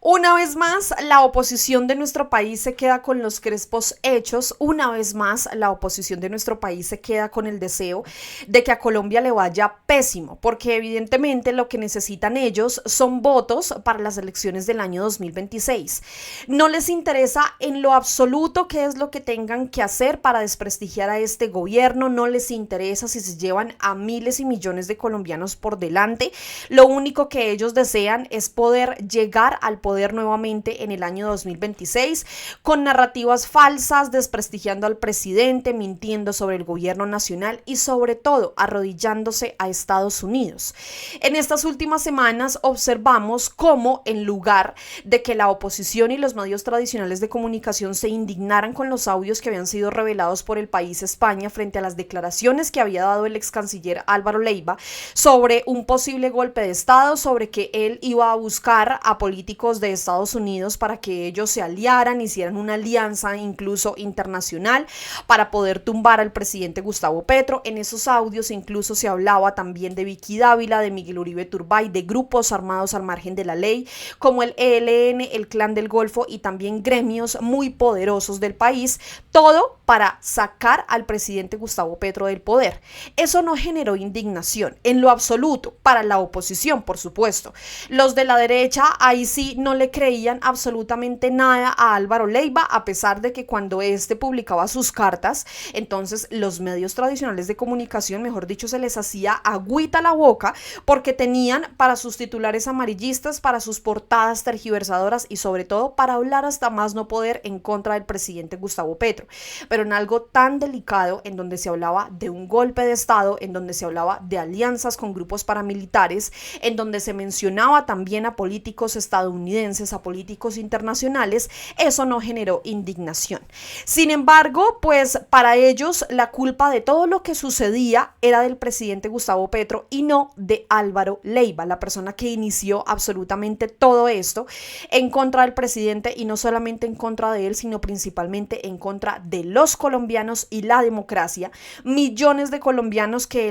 Una vez más, la oposición de nuestro país se queda con los crespos hechos. Una vez más, la oposición de nuestro país se queda con el deseo de que a Colombia le vaya pésimo, porque evidentemente lo que necesitan ellos son votos para las elecciones del año 2026. No les interesa en lo absoluto qué es lo que tengan que hacer para desprestigiar a este gobierno. No les interesa si se llevan a miles y millones de colombianos por delante. Lo único que ellos desean es poder llegar al poder nuevamente en el año 2026 con narrativas falsas, desprestigiando al presidente, mintiendo sobre el gobierno nacional y sobre todo arrodillándose a Estados Unidos. En estas últimas semanas observamos cómo en lugar de que la oposición y los medios tradicionales de comunicación se indignaran con los audios que habían sido revelados por el país España frente a las declaraciones que había dado el ex canciller Álvaro Leiva sobre un posible golpe de Estado, sobre que él iba a buscar a políticos de Estados Unidos para que ellos se aliaran, hicieran una alianza incluso internacional para poder tumbar al presidente Gustavo Petro. En esos audios incluso se hablaba también de Vicky Dávila, de Miguel Uribe Turbay, de grupos armados al margen de la ley, como el ELN, el Clan del Golfo y también gremios muy poderosos del país, todo para sacar al presidente Gustavo Petro del poder. Eso no generó indignación en lo absoluto para la oposición, por supuesto. Los de la derecha ahí sí no le creían absolutamente nada a Álvaro Leiva, a pesar de que cuando este publicaba sus cartas, entonces los medios tradicionales de comunicación, mejor dicho, se les hacía agüita la boca porque tenían para sus titulares amarillistas, para sus portadas tergiversadoras y sobre todo para hablar hasta más no poder en contra del presidente Gustavo Petro. Pero en algo tan delicado, en donde se hablaba de un golpe de Estado, en donde se hablaba de alianzas con grupos paramilitares, en donde se mencionaba también a políticos estadounidenses, a políticos internacionales, eso no generó indignación. Sin embargo, pues para ellos la culpa de todo lo que sucedía era del presidente Gustavo Petro y no de Álvaro Leiva, la persona que inició absolutamente todo esto en contra del presidente y no solamente en contra de él, sino principalmente en contra de los colombianos y la democracia. Millones de colombianos que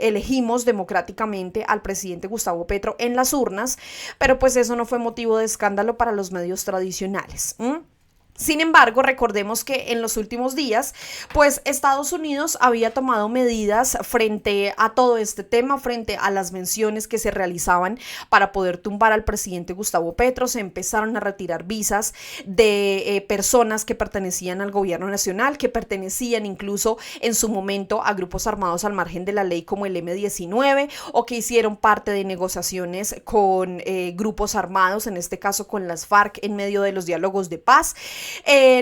elegimos democráticamente al presidente Gustavo Petro en las urnas, pero pues eso no fue motivo de escándalo para los medios tradicionales. Sin embargo, recordemos que en los últimos días, pues Estados Unidos había tomado medidas frente a todo este tema, frente a las menciones que se realizaban para poder tumbar al presidente Gustavo Petro. Se empezaron a retirar visas de personas que pertenecían al gobierno nacional, que pertenecían incluso en su momento a grupos armados al margen de la ley como el M-19 o que hicieron parte de negociaciones con grupos armados, en este caso con las FARC en medio de los diálogos de paz.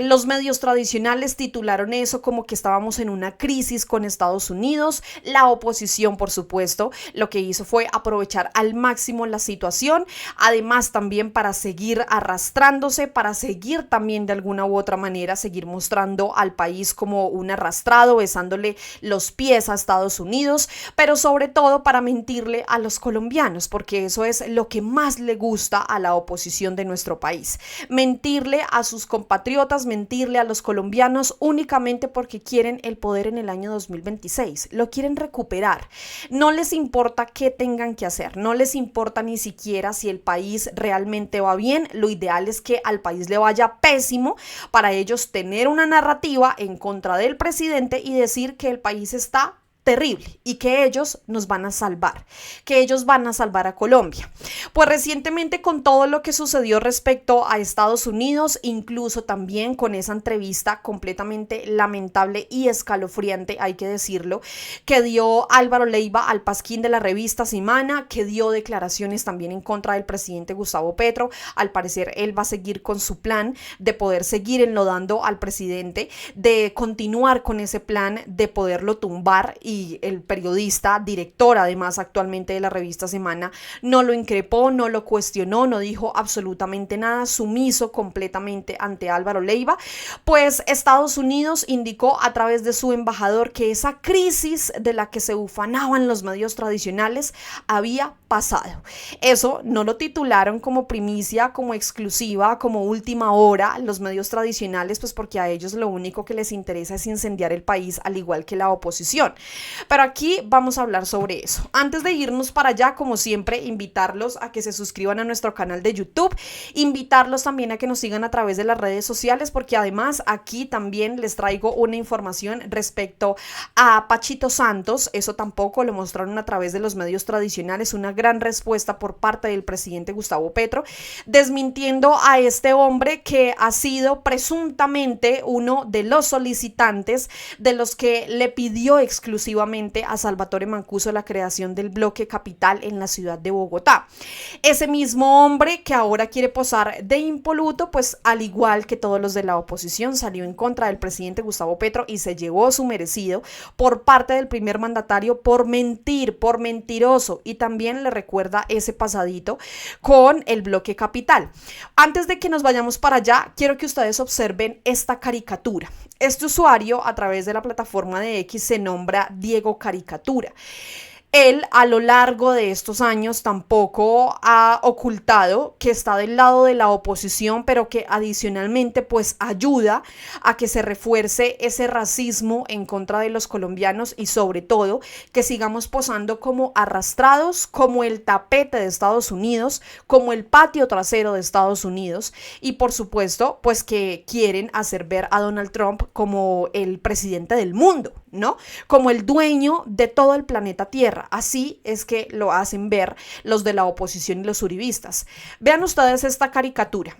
Los medios tradicionales titularon eso como que estábamos en una crisis con Estados Unidos. La oposición, por supuesto, lo que hizo fue aprovechar al máximo la situación, además también para seguir arrastrándose, para seguir también de alguna u otra manera, seguir mostrando al país como un arrastrado, besándole los pies a Estados Unidos, pero sobre todo para mentirle a los colombianos, porque eso es lo que más le gusta a la oposición de nuestro país, mentirle a sus compatriotas, mentirle a los colombianos únicamente porque quieren el poder en el año 2026, lo quieren recuperar. No les importa qué tengan que hacer, no les importa ni siquiera si el país realmente va bien. Lo ideal es que al país le vaya pésimo para ellos tener una narrativa en contra del presidente y decir que el país está terrible y que ellos nos van a salvar, que ellos van a salvar a Colombia. Pues recientemente con todo lo que sucedió respecto a Estados Unidos, incluso también con esa entrevista completamente lamentable y escalofriante, hay que decirlo, que dio Álvaro Leiva al pasquín de la revista Semana, que dio declaraciones también en contra del presidente Gustavo Petro. Al parecer él va a seguir con su plan de poder seguir enlodando al presidente, de continuar con ese plan de poderlo tumbar, y el periodista, director además actualmente de la revista Semana, no lo increpó, no lo cuestionó, no dijo absolutamente nada, sumiso completamente ante Álvaro Leiva. Pues Estados Unidos indicó a través de su embajador que esa crisis de la que se ufanaban los medios tradicionales había pasado. Eso no lo titularon como primicia, como exclusiva, como última hora los medios tradicionales, pues porque a ellos lo único que les interesa es incendiar el país, al igual que la oposición. Pero aquí vamos a hablar sobre eso. Antes de irnos para allá, como siempre, invitarlos a que se suscriban a nuestro canal de YouTube, invitarlos también a que nos sigan a través de las redes sociales, porque además aquí también les traigo una información respecto a Pachito Santos. Eso tampoco lo mostraron a través de los medios tradicionales, una gran respuesta por parte del presidente Gustavo Petro, desmintiendo a este hombre que ha sido presuntamente uno de los solicitantes de los que le pidió exclusivamente a Salvatore Mancuso la creación del bloque capital en la ciudad de Bogotá. Ese mismo hombre que ahora quiere posar de impoluto, pues al igual que todos los de la oposición, salió en contra del presidente Gustavo Petro y se llevó su merecido por parte del primer mandatario por mentir, por mentiroso, y también le recuerda ese pasadito con el bloque capital. Antes de que nos vayamos para allá, quiero que ustedes observen esta caricatura. Este usuario a través de la plataforma de X se nombra Diego Caricatura. Él a lo largo de estos años tampoco ha ocultado que está del lado de la oposición, pero que adicionalmente pues ayuda a que se refuerce ese racismo en contra de los colombianos y sobre todo que sigamos posando como arrastrados, como el tapete de Estados Unidos, como el patio trasero de Estados Unidos y por supuesto pues que quieren hacer ver a Donald Trump como el presidente del mundo, ¿no? Como el dueño de todo el planeta Tierra. Así es que lo hacen ver los de la oposición y los uribistas. Vean ustedes esta caricatura.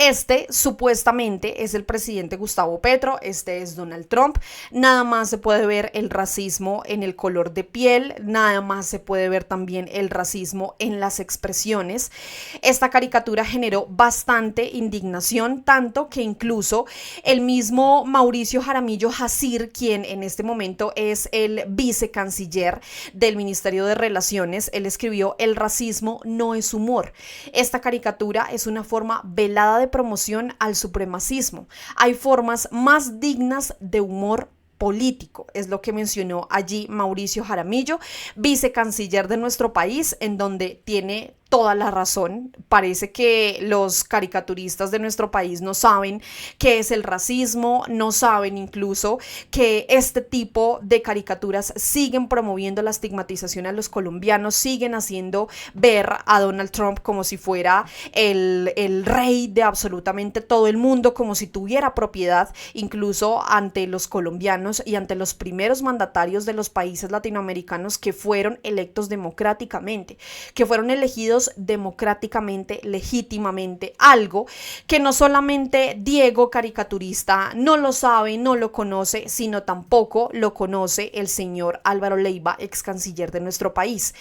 Este supuestamente es el presidente Gustavo Petro, este es Donald Trump, nada más se puede ver el racismo en el color de piel, nada más se puede ver también el racismo en las expresiones. Esta caricatura generó bastante indignación, tanto que incluso el mismo Mauricio Jaramillo Jacir, quien en este momento es el vicecanciller del Ministerio de Relaciones, él escribió: "El racismo no es humor. Esta caricatura es una forma velada de promoción al supremacismo. Hay formas más dignas de humor político", es lo que mencionó allí Mauricio Jaramillo, vicecanciller de nuestro país, en donde tiene toda la razón. Parece que los caricaturistas de nuestro país no saben qué es el racismo, no saben incluso que este tipo de caricaturas siguen promoviendo la estigmatización a los colombianos, siguen haciendo ver a Donald Trump como si fuera el rey de absolutamente todo el mundo, como si tuviera propiedad incluso ante los colombianos y ante los primeros mandatarios de los países latinoamericanos que fueron electos democráticamente, que fueron elegidos democráticamente, legítimamente, algo que no solamente Diego caricaturista no lo sabe, no lo conoce, sino tampoco lo conoce el señor Álvaro Leiva, ex canciller de nuestro país.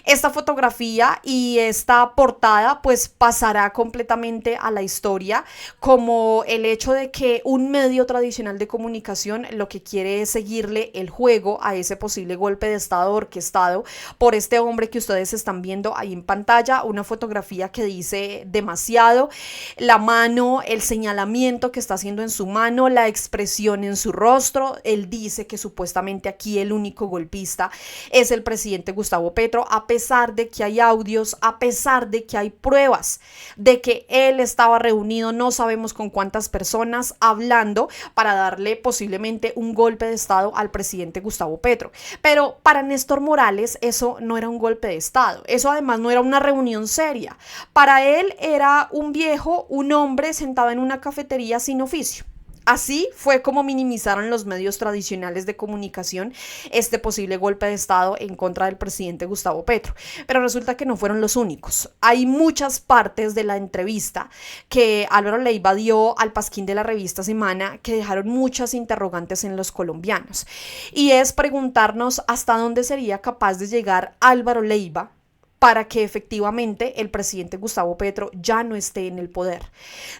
Esta fotografía y esta portada pues pasará completamente a la historia como el hecho de que un medio tradicional de comunicación lo que quiere es seguirle el juego a ese posible golpe de estado orquestado por este hombre que ustedes están viendo ahí en pantalla. Una fotografía que dice demasiado, la mano, el señalamiento que está haciendo en su mano, la expresión en su rostro. Él dice que supuestamente aquí el único golpista es el presidente Gustavo Petro, a pesar de que hay audios, a pesar de que hay pruebas de que él estaba reunido, no sabemos con cuántas personas, hablando para darle posiblemente un golpe de estado al presidente Gustavo Petro. Pero para Néstor Morales eso no era un golpe de estado, eso además no era una reunión seria. Para él era un viejo, un hombre sentado en una cafetería sin oficio. Así fue como minimizaron los medios tradicionales de comunicación este posible golpe de estado en contra del presidente Gustavo Petro. Pero resulta que no fueron los únicos. Hay muchas partes de la entrevista que Álvaro Leiva dio al Pasquín de la revista Semana que dejaron muchas interrogantes en los colombianos. Y es preguntarnos hasta dónde sería capaz de llegar Álvaro Leiva para que efectivamente el presidente Gustavo Petro ya no esté en el poder.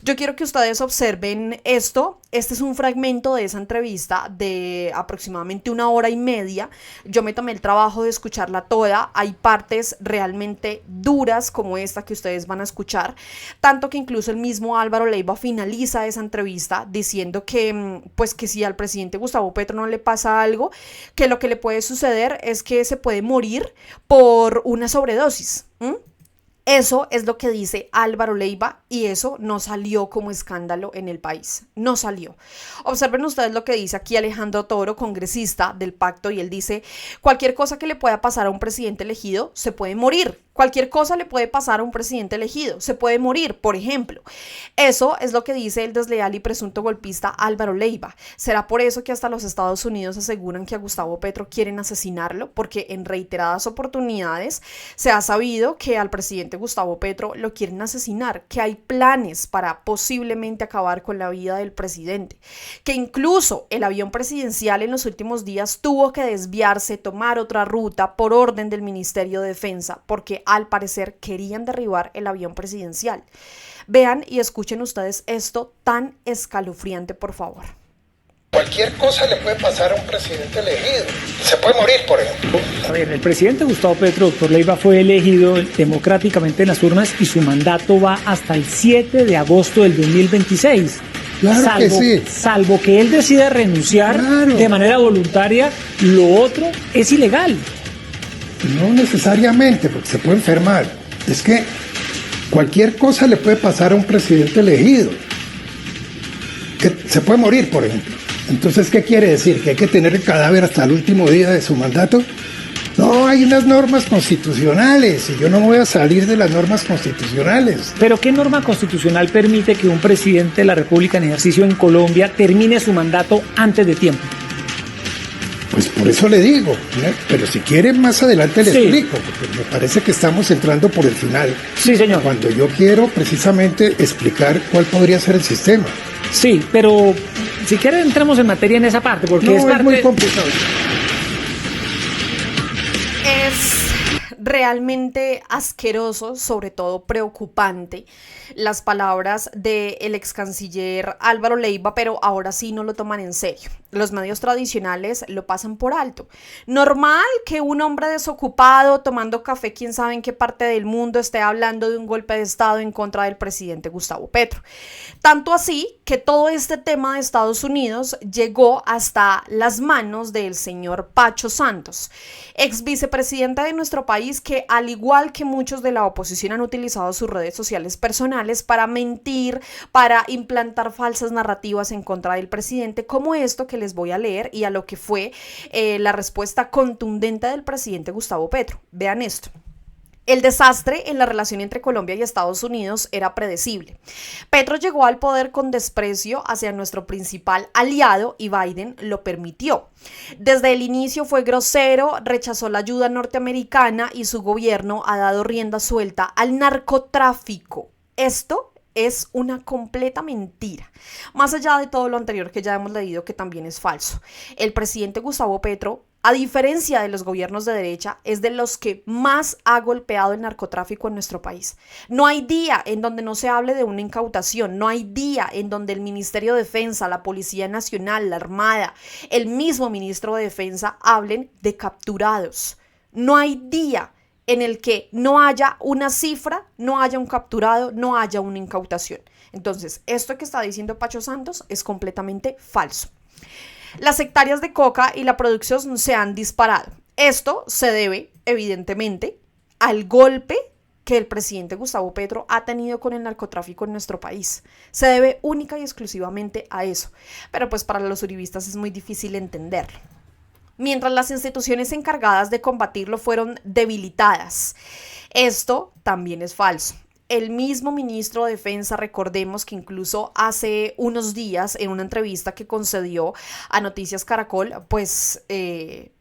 Yo quiero que ustedes observen esto. Este es un fragmento de esa entrevista de aproximadamente 1 hora y media. Yo me tomé el trabajo de escucharla toda. Hay partes realmente duras como esta que ustedes van a escuchar, tanto que incluso el mismo Álvaro Leiva finaliza esa entrevista diciendo que pues que si al presidente Gustavo Petro no le pasa algo, que lo que le puede suceder es que se puede morir por una sobredosis. Eso es lo que dice Álvaro Leiva y eso no salió como escándalo en el país. No salió. Observen ustedes lo que dice aquí Alejandro Toro, congresista del Pacto, y él dice: cualquier cosa que le pueda pasar a un presidente elegido se puede morir. Cualquier cosa le puede pasar a un presidente elegido, se puede morir, por ejemplo. Eso es lo que dice el desleal y presunto golpista Álvaro Leiva. ¿Será por eso que hasta los Estados Unidos aseguran que a Gustavo Petro quieren asesinarlo? Porque en reiteradas oportunidades se ha sabido que al presidente Gustavo Petro lo quieren asesinar, que hay planes para posiblemente acabar con la vida del presidente, que incluso el avión presidencial en los últimos días tuvo que desviarse, tomar otra ruta por orden del Ministerio de Defensa, porque al parecer querían derribar el avión presidencial. Vean y escuchen ustedes esto tan escalofriante, por favor. Cualquier cosa le puede pasar a un presidente elegido. Se puede morir, por ejemplo. A ver, el presidente Gustavo Petro, doctor Leiva, fue elegido democráticamente en las urnas y su mandato va hasta el 7 de agosto del 2026. Claro que sí. Salvo que él decida renunciar de manera voluntaria, lo otro es ilegal. No necesariamente, porque se puede enfermar. Es que cualquier cosa le puede pasar a un presidente elegido. Que se puede morir, por ejemplo. Entonces, ¿qué quiere decir? ¿Que hay que tener el cadáver hasta el último día de su mandato? No, hay unas normas constitucionales y yo no voy a salir de las normas constitucionales. ¿Pero qué norma constitucional permite que un presidente de la República en ejercicio en Colombia termine su mandato antes de tiempo? Pues por eso le digo, ¿no? Pero si quiere más adelante le explico, porque me parece que estamos entrando por el final. Sí, señor. Cuando yo quiero precisamente explicar cuál podría ser el sistema. Sí, pero si quiere entremos en materia en esa parte, porque es muy complicado. Es realmente asqueroso, sobre todo preocupante, las palabras del ex canciller Álvaro Leiva, pero ahora sí no lo toman en serio. Los medios tradicionales lo pasan por alto. Normal que un hombre desocupado tomando café quién sabe en qué parte del mundo esté hablando de un golpe de estado en contra del presidente Gustavo Petro. Tanto así que todo este tema de Estados Unidos llegó hasta las manos del señor Pacho Santos, ex vicepresidenta de nuestro país, que al igual que muchos de la oposición han utilizado sus redes sociales personales para mentir, para implantar falsas narrativas en contra del presidente, como esto que les voy a leer y a lo que fue la respuesta contundente del presidente Gustavo Petro. Vean esto. El desastre en la relación entre Colombia y Estados Unidos era predecible. Petro llegó al poder con desprecio hacia nuestro principal aliado y Biden lo permitió. Desde el inicio fue grosero, rechazó la ayuda norteamericana y su gobierno ha dado rienda suelta al narcotráfico. Esto es una completa mentira, más allá de todo lo anterior que ya hemos leído, que también es falso. El presidente Gustavo Petro, a diferencia de los gobiernos de derecha, es de los que más ha golpeado el narcotráfico en nuestro país. No hay día en donde no se hable de una incautación, no hay día en donde el Ministerio de Defensa, la Policía Nacional, la Armada, el mismo ministro de Defensa hablen de capturados. No hay día en el que no haya una cifra, no haya un capturado, no haya una incautación. Entonces, esto que está diciendo Pacho Santos es completamente falso. Las hectáreas de coca y la producción se han disparado. Esto se debe, evidentemente, al golpe que el presidente Gustavo Petro ha tenido con el narcotráfico en nuestro país. Se debe única y exclusivamente a eso. Pero pues para los uribistas es muy difícil entenderlo. Mientras las instituciones encargadas de combatirlo fueron debilitadas. Esto también es falso. El mismo ministro de Defensa, recordemos que incluso hace unos días en una entrevista que concedió a Noticias Caracol, pues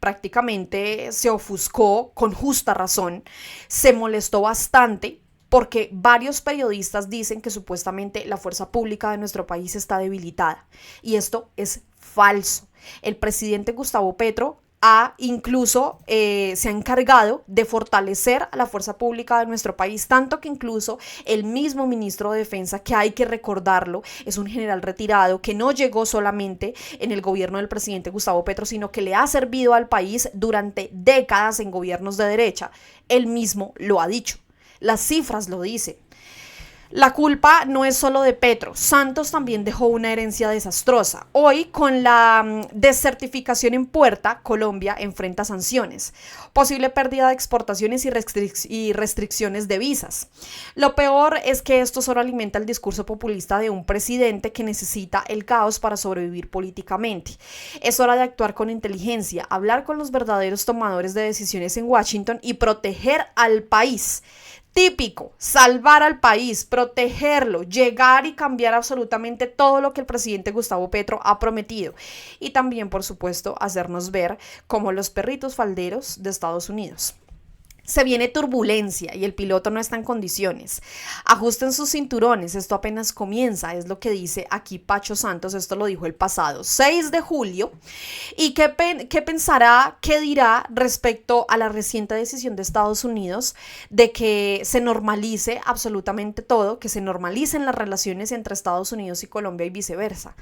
prácticamente se ofuscó con justa razón, se molestó bastante porque varios periodistas dicen que supuestamente la fuerza pública de nuestro país está debilitada y esto es falso. El presidente Gustavo Petro incluso se ha encargado de fortalecer a la fuerza pública de nuestro país, tanto que incluso el mismo ministro de Defensa, que hay que recordarlo, es un general retirado que no llegó solamente en el gobierno del presidente Gustavo Petro, sino que le ha servido al país durante décadas en gobiernos de derecha. Él mismo lo ha dicho, las cifras lo dicen. La culpa no es solo de Petro, Santos también dejó una herencia desastrosa. Hoy, con la desertificación en puerta, Colombia enfrenta sanciones, posible pérdida de exportaciones y restricciones de visas. Lo peor es que esto solo alimenta el discurso populista de un presidente que necesita el caos para sobrevivir políticamente. Es hora de actuar con inteligencia, hablar con los verdaderos tomadores de decisiones en Washington y proteger al país. Típico, salvar al país, protegerlo, llegar y cambiar absolutamente todo lo que el presidente Gustavo Petro ha prometido. Y también, por supuesto, hacernos ver como los perritos falderos de Estados Unidos. Se viene turbulencia y el piloto no está en condiciones. Ajusten sus cinturones, esto apenas comienza, es lo que dice aquí Pacho Santos, esto lo dijo el pasado 6 de julio. ¿Y qué pensará, qué dirá respecto a la reciente decisión de Estados Unidos de que se normalice absolutamente todo, que se normalicen las relaciones entre Estados Unidos y Colombia y viceversa?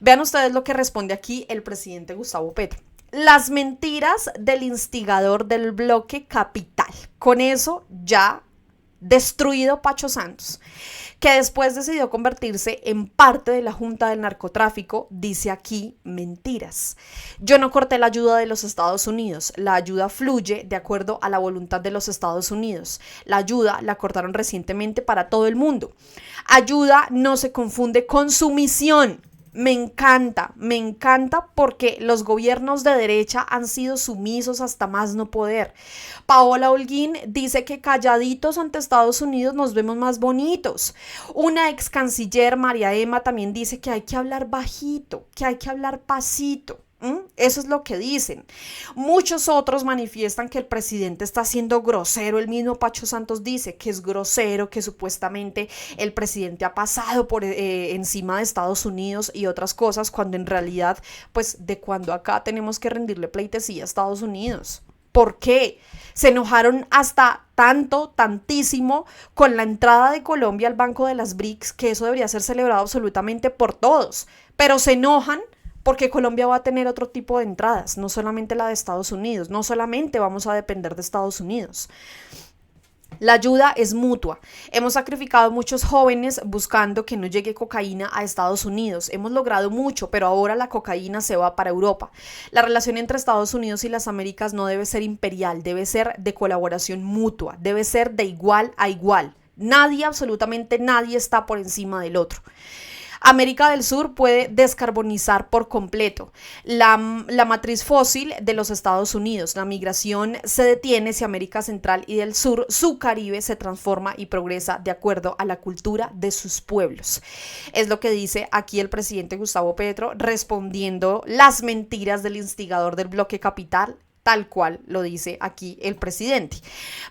Vean ustedes lo que responde aquí el presidente Gustavo Petro. Las mentiras del instigador del bloque capital. Con eso ya destruido Pacho Santos, que después decidió convertirse en parte de la Junta del Narcotráfico, dice aquí mentiras. Yo no corté la ayuda de los Estados Unidos, la ayuda fluye de acuerdo a la voluntad de los Estados Unidos. La ayuda la cortaron recientemente para todo el mundo. Ayuda no se confunde con sumisión. Me encanta porque los gobiernos de derecha han sido sumisos hasta más no poder. Paola Holguín dice que calladitos ante Estados Unidos nos vemos más bonitos. Una ex canciller, María Emma, también dice que hay que hablar bajito, que hay que hablar pasito. Eso es lo que dicen. Muchos otros manifiestan que el presidente está siendo grosero. El mismo Pacho Santos dice que es grosero, que supuestamente el presidente ha pasado por encima de Estados Unidos y otras cosas, cuando en realidad, pues de cuando acá tenemos que rendirle pleitesía a Estados Unidos. ¿Por qué? Se enojaron hasta tantísimo con la entrada de Colombia al Banco de las BRICS, que eso debería ser celebrado absolutamente por todos, pero se enojan porque Colombia va a tener otro tipo de entradas, no solamente la de Estados Unidos, no solamente vamos a depender de Estados Unidos. La ayuda es mutua. Hemos sacrificado muchos jóvenes buscando que no llegue cocaína a Estados Unidos. Hemos logrado mucho, pero ahora la cocaína se va para Europa. La relación entre Estados Unidos y las Américas no debe ser imperial, debe ser de colaboración mutua, debe ser de igual a igual. Nadie, absolutamente nadie está por encima del otro. América del Sur puede descarbonizar por completo la matriz fósil de los Estados Unidos. La migración se detiene si América Central y del Sur, su Caribe, se transforma y progresa de acuerdo a la cultura de sus pueblos. Es lo que dice aquí el presidente Gustavo Petro, respondiendo las mentiras del instigador del bloque capital, tal cual lo dice aquí el presidente.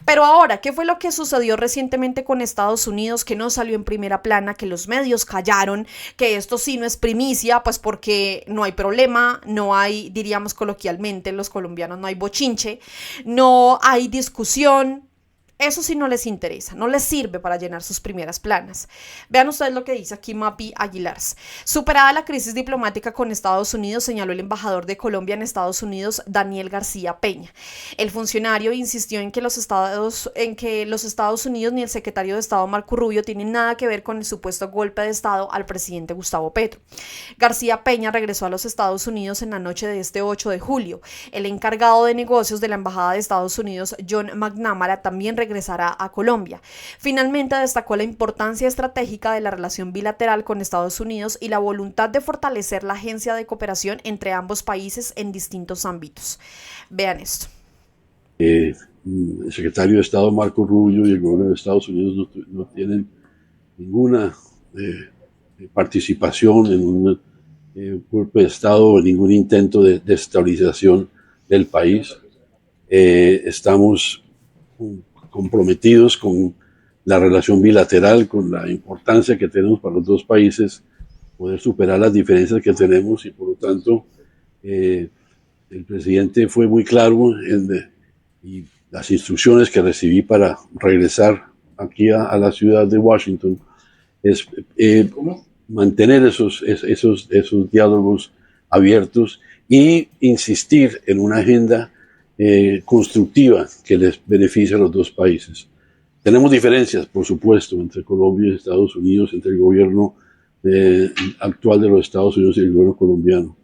Pero ahora, ¿qué fue lo que sucedió recientemente con Estados Unidos, que no salió en primera plana, que los medios callaron, que esto sí no es primicia, pues porque no hay problema, no hay, diríamos coloquialmente los colombianos, no hay bochinche, no hay discusión? Eso sí no les interesa, no les sirve para llenar sus primeras planas. Vean ustedes lo que dice aquí Mapi Aguilars. Superada la crisis diplomática con Estados Unidos, señaló el embajador de Colombia en Estados Unidos, Daniel García Peña. El funcionario insistió en que los Estados Unidos ni el secretario de Estado Marco Rubio tienen nada que ver con el supuesto golpe de Estado al presidente Gustavo Petro. García Peña regresó a los Estados Unidos en la noche de este 8 de julio. El encargado de negocios de la Embajada de Estados Unidos, John McNamara, también regresará a Colombia. Finalmente destacó la importancia estratégica de la relación bilateral con Estados Unidos y la voluntad de fortalecer la agencia de cooperación entre ambos países en distintos ámbitos. Vean esto. El secretario de Estado Marco Rubio y el gobierno de Estados Unidos no tienen ninguna participación en un golpe de Estado o ningún intento de desestabilización del país. Estamos comprometidos con la relación bilateral, con la importancia que tenemos para los dos países, poder superar las diferencias que tenemos, y por lo tanto el presidente fue muy claro y las instrucciones que recibí para regresar aquí a la ciudad de Washington es mantener esos diálogos abiertos y insistir en una agenda constructiva que les beneficie a los dos países. Tenemos diferencias, por supuesto, entre Colombia y Estados Unidos, entre el gobierno actual de los Estados Unidos y el gobierno colombiano.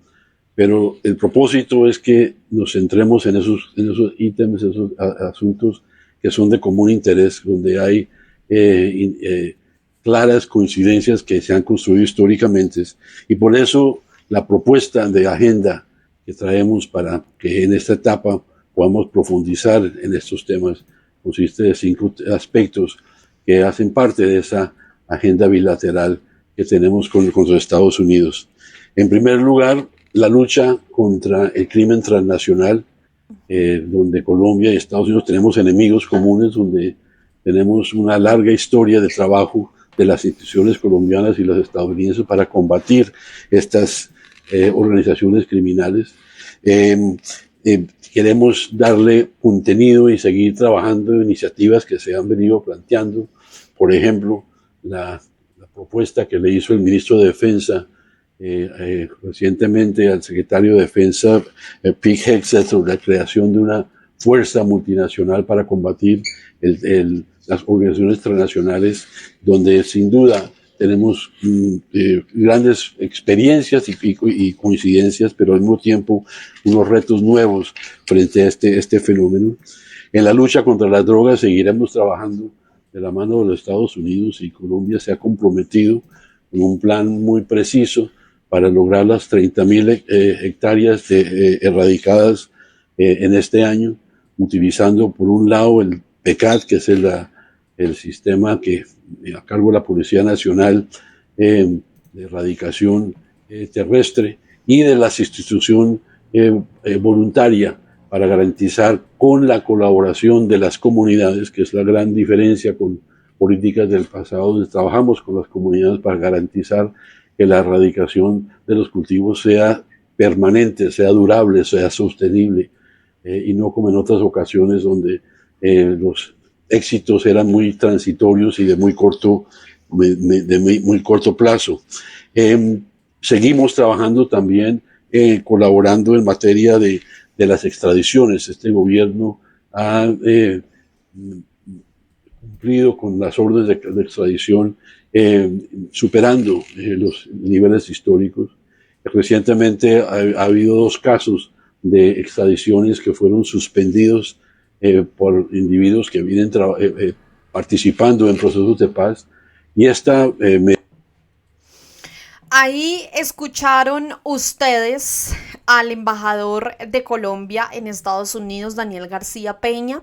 Pero el propósito es que nos centremos en esos ítems, esos asuntos que son de común interés, donde hay claras coincidencias que se han construido históricamente. Y por eso la propuesta de agenda que traemos para que en esta etapa podamos profundizar en estos temas consiste de 5 aspectos que hacen parte de esa agenda bilateral que tenemos con los Estados Unidos. En primer lugar, la lucha contra el crimen transnacional, donde Colombia y Estados Unidos tenemos enemigos comunes, donde tenemos una larga historia de trabajo de las instituciones colombianas y las estadounidenses para combatir estas organizaciones criminales. Queremos darle contenido y seguir trabajando en iniciativas que se han venido planteando. Por ejemplo, la propuesta que le hizo el ministro de Defensa recientemente al secretario de Defensa, Pete Hegseth, sobre la creación de una fuerza multinacional para combatir las organizaciones transnacionales, donde sin duda tenemos grandes experiencias y coincidencias, pero al mismo tiempo unos retos nuevos frente a este fenómeno. En la lucha contra las drogas seguiremos trabajando de la mano de los Estados Unidos, y Colombia se ha comprometido con un plan muy preciso para lograr las 30.000 hectáreas erradicadas en este año, utilizando por un lado el PECAT, que es el sistema que a cargo de la Policía Nacional de erradicación terrestre, y de la institución voluntaria, para garantizar con la colaboración de las comunidades, que es la gran diferencia con políticas del pasado, donde trabajamos con las comunidades para garantizar que la erradicación de los cultivos sea permanente, sea durable, sea sostenible, y no como en otras ocasiones donde los éxitos eran muy transitorios y de muy corto plazo. Seguimos trabajando también, colaborando en materia de las extradiciones. Este gobierno ha cumplido con las órdenes de extradición, superando los niveles históricos. Recientemente ha habido 2 casos de extradiciones que fueron suspendidos por individuos que vienen participando en procesos de paz, y Ahí escucharon ustedes al embajador de Colombia en Estados Unidos, Daniel García Peña,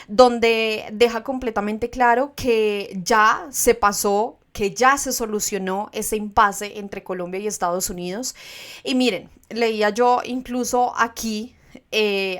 donde deja completamente claro que ya se pasó, que ya se solucionó ese impasse entre Colombia y Estados Unidos. Y miren, leía yo incluso aquí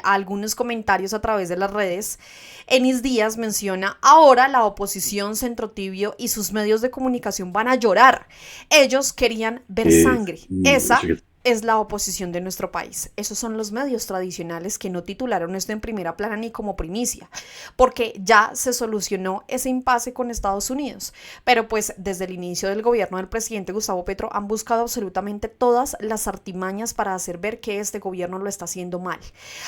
algunos comentarios a través de las redes. Enis Díaz menciona: ahora la oposición, Centro Tibio y sus medios de comunicación van a llorar. Ellos querían ver sangre. Esa es la oposición de nuestro país. Esos son los medios tradicionales que no titularon esto en primera plana ni como primicia, porque ya se solucionó ese impasse con Estados Unidos. Pero pues desde el inicio del gobierno del presidente Gustavo Petro han buscado absolutamente todas las artimañas para hacer ver que este gobierno lo está haciendo mal.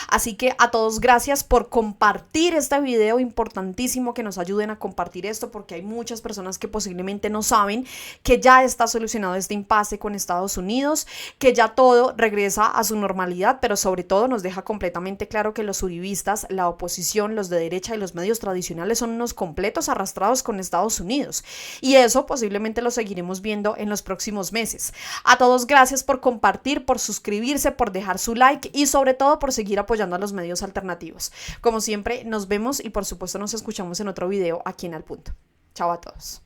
Así que a todos, gracias por compartir este video, importantísimo que nos ayuden a compartir esto, porque hay muchas personas que posiblemente no saben que ya está solucionado este impasse con Estados Unidos, que ya todo regresa a su normalidad, pero sobre todo nos deja completamente claro que los uribistas, la oposición, los de derecha y los medios tradicionales son unos completos arrastrados con Estados Unidos, y eso posiblemente lo seguiremos viendo en los próximos meses. A todos, gracias por compartir, por suscribirse, por dejar su like y sobre todo por seguir apoyando a los medios alternativos. Como siempre, nos vemos y por supuesto nos escuchamos en otro video aquí en Al Punto. Chao a todos.